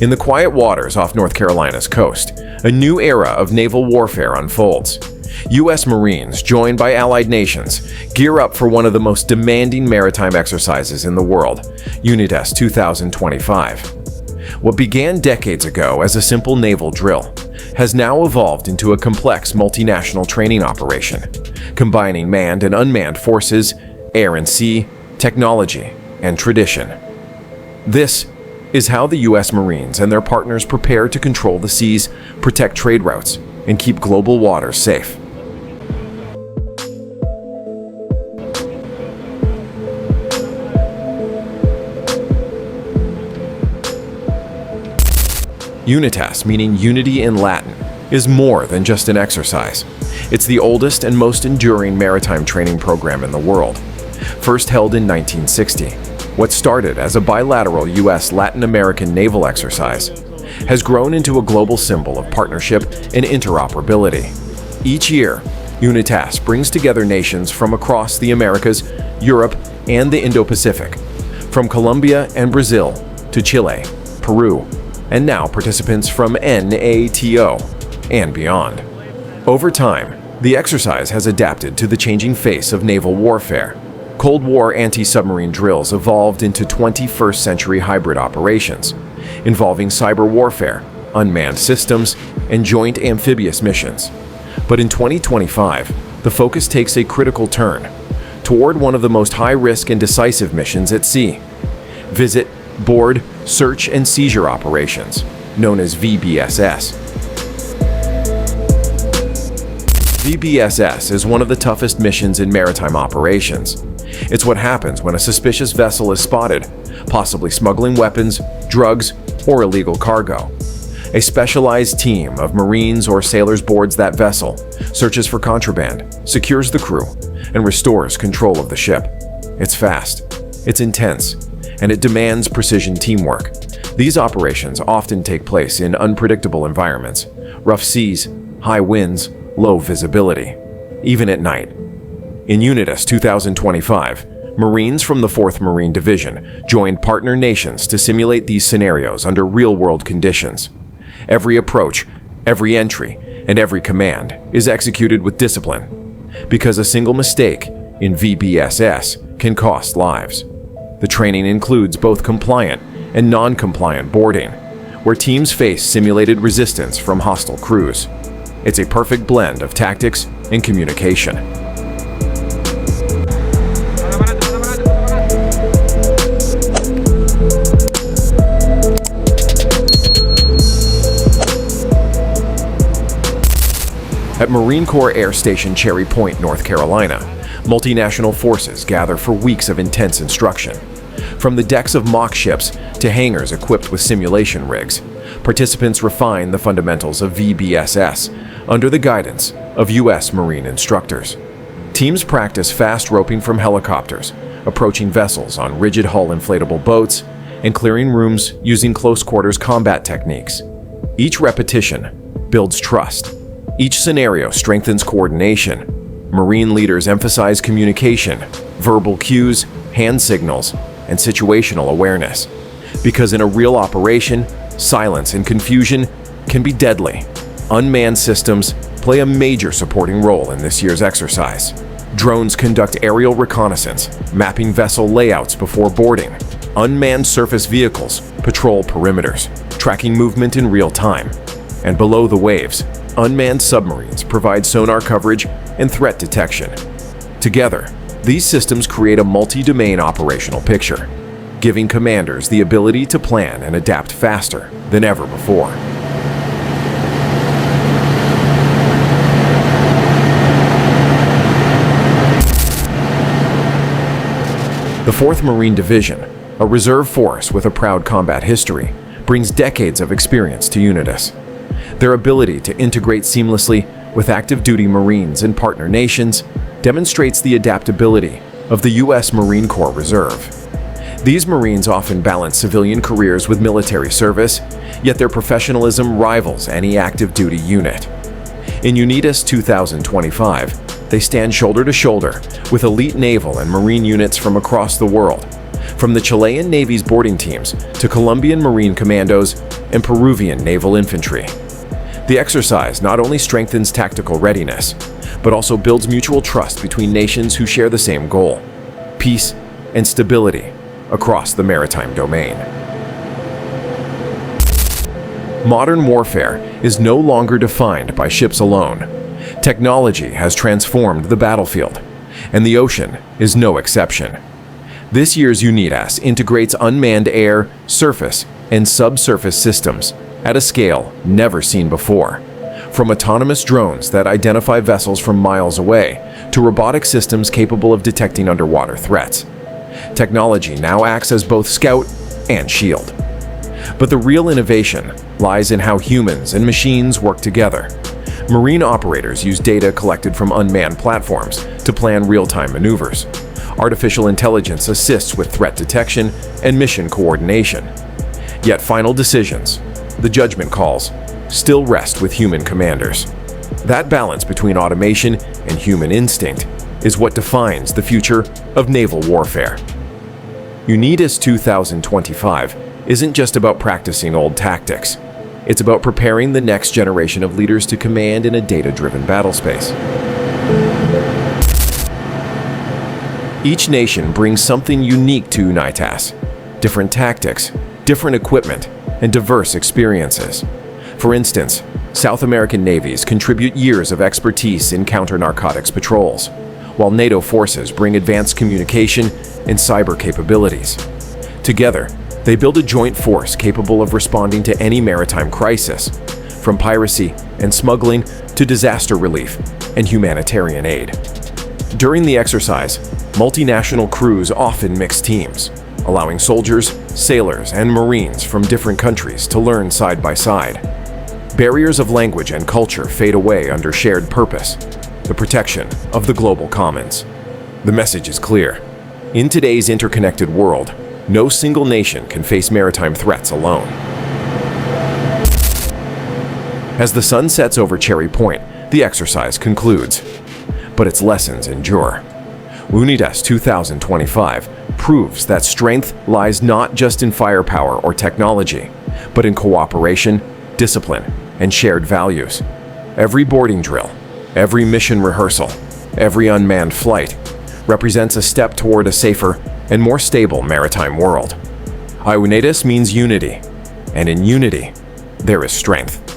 In the quiet waters off North Carolina's coast, a new era of naval warfare unfolds. U.S. Marines, joined by allied nations, gear up for one of the most demanding maritime exercises in the world, UNITAS 2025. What began decades ago as a simple naval drill has now evolved into a complex multinational training operation, combining manned and unmanned forces, air and sea, technology, and tradition. This is how the U.S. Marines and their partners prepare to control the seas, protect trade routes, and keep global waters safe. UNITAS, meaning unity in Latin, is more than just an exercise. It's the oldest and most enduring maritime training program in the world. First held in 1960, what started as a bilateral U.S.-Latin American naval exercise has grown into a global symbol of partnership and interoperability. Each year, UNITAS brings together nations from across the Americas, Europe, and the Indo-Pacific, from Colombia and Brazil to Chile, Peru, and now participants from NATO and beyond. Over time, the exercise has adapted to the changing face of naval warfare. Cold War anti-submarine drills evolved into 21st century hybrid operations, involving cyber warfare, unmanned systems, and joint amphibious missions. But in 2025, the focus takes a critical turn toward one of the most high-risk and decisive missions at sea. Visit, board, search, and seizure operations, known as VBSS. VBSS is one of the toughest missions in maritime operations. It's what happens when a suspicious vessel is spotted, possibly smuggling weapons, drugs, or illegal cargo. A specialized team of Marines or sailors boards that vessel, searches for contraband, secures the crew, and restores control of the ship. It's fast, it's intense, and it demands precision teamwork. These operations often take place in unpredictable environments, rough seas, high winds, low visibility, even at night. In UNITAS 2025, Marines from the 4th Marine Division joined partner nations to simulate these scenarios under real-world conditions. Every approach, every entry, and every command is executed with discipline, because a single mistake in VBSS can cost lives. The training includes both compliant and non-compliant boarding, where teams face simulated resistance from hostile crews. It's a perfect blend of tactics and communication. At Marine Corps Air Station Cherry Point, North Carolina, multinational forces gather for weeks of intense instruction. From the decks of mock ships to hangars equipped with simulation rigs, participants refine the fundamentals of VBSS under the guidance of U.S. Marine instructors. Teams practice fast roping from helicopters, approaching vessels on rigid hull inflatable boats, and clearing rooms using close-quarters combat techniques. Each repetition builds trust. Each scenario strengthens coordination. Marine leaders emphasize communication, verbal cues, hand signals, and situational awareness. Because in a real operation, silence and confusion can be deadly. Unmanned systems play a major supporting role in this year's exercise. Drones conduct aerial reconnaissance, mapping vessel layouts before boarding. Unmanned surface vehicles patrol perimeters, tracking movement in real time. And below the waves, unmanned submarines provide sonar coverage and threat detection. Together, these systems create a multi-domain operational picture, giving commanders the ability to plan and adapt faster than ever before. The 4th Marine Division, a reserve force with a proud combat history, brings decades of experience to UNITAS. Their ability to integrate seamlessly with active duty Marines and partner nations demonstrates the adaptability of the U.S. Marine Corps Reserve. These Marines often balance civilian careers with military service, yet their professionalism rivals any active duty unit. In UNITAS 2025, they stand shoulder to shoulder with elite naval and marine units from across the world, from the Chilean Navy's boarding teams to Colombian Marine Commandos and Peruvian naval infantry. The exercise not only strengthens tactical readiness, but also builds mutual trust between nations who share the same goal: peace and stability across the maritime domain. Modern warfare is no longer defined by ships alone. Technology has transformed the battlefield, and the ocean is no exception. This year's UNITAS integrates unmanned air, surface, and subsurface systems at a scale never seen before. From autonomous drones that identify vessels from miles away to robotic systems capable of detecting underwater threats. Technology now acts as both scout and shield. But the real innovation lies in how humans and machines work together. Marine operators use data collected from unmanned platforms to plan real-time maneuvers. Artificial intelligence assists with threat detection and mission coordination. Yet final decisions, the judgment calls, still rest with human commanders. That balance between automation and human instinct is what defines the future of naval warfare. UNITAS 2025 isn't just about practicing old tactics. It's about preparing the next generation of leaders to command in a data-driven battlespace. Each nation brings something unique to UNITAS: different tactics, different equipment, and diverse experiences. For instance, South American navies contribute years of expertise in counter-narcotics patrols, while NATO forces bring advanced communication and cyber capabilities. Together, they build a joint force capable of responding to any maritime crisis, from piracy and smuggling to disaster relief and humanitarian aid. During the exercise, multinational crews often mix teams, allowing soldiers, sailors, and Marines from different countries to learn side by side. Barriers of language and culture fade away under shared purpose: the protection of the global commons. The message is clear. In today's interconnected world, no single nation can face maritime threats alone. As the sun sets over Cherry Point, the exercise concludes, but its lessons endure. UNITAS 2025 proves that strength lies not just in firepower or technology, but in cooperation, discipline, and shared values. Every boarding drill, every mission rehearsal, every unmanned flight represents a step toward a safer and more stable maritime world. UNITAS means unity, and in unity, there is strength.